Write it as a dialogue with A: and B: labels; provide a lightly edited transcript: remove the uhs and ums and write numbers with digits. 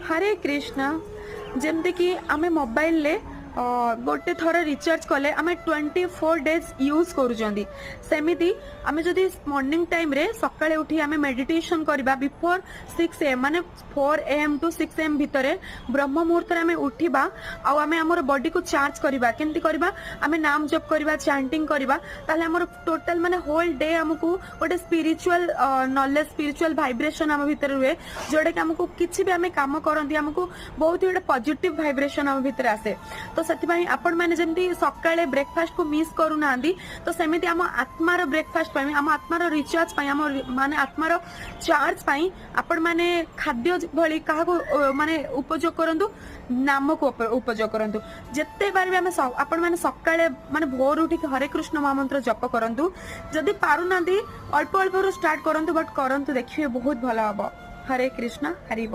A: हरे कृष्णा जमती कि आमे मोबाइल ले गोटे थर रिचार्ज कले आम 24 डेज यूज करूँ सेमती आम जदि मॉर्निंग टाइम रे सकाळे उठी आम मेडिटेशन करबा बिफोर 6 AM माने 4 AM टू 6 AM भितर ब्रह्म मुहूर्त आम उठा आम आमर बॉडी को चार्ज करबा केमती करबा आम नाम जप करबा चैंटिंग करबा ताले आमर टोटल माने होल डे हमकू गोटे स्पिरिचुअल नॉलेज स्पिरिचुअल वाइब्रेशन आम भितर हुए जोड़ा कि हमकू किछि भी आम काम करंती हमकू बहुत ही पॉजिटिव वाइब्रेशन आम भितर आसे तो से आपण मैंने जमी सकाळे ब्रेकफास्ट को मिस करूना तो सेमती आम आत्मार ब्रेकफास्ट आम आत्मार रिचार्ज माने आत्मार चार्ज आपण मैंने खाद्य भली क्या माने उपयोग करंतु नाम को उपयोग करंतु जिते बार भी आपण मैंने सकाळे माने भोर उठी हरे कृष्ण महामंत्र जप करंतु जदि पारुना अल्प अल्प स्टार्ट करंतु बट करंतु देखिए बहुत भला हबो। हरे कृष्ण हरि बोल।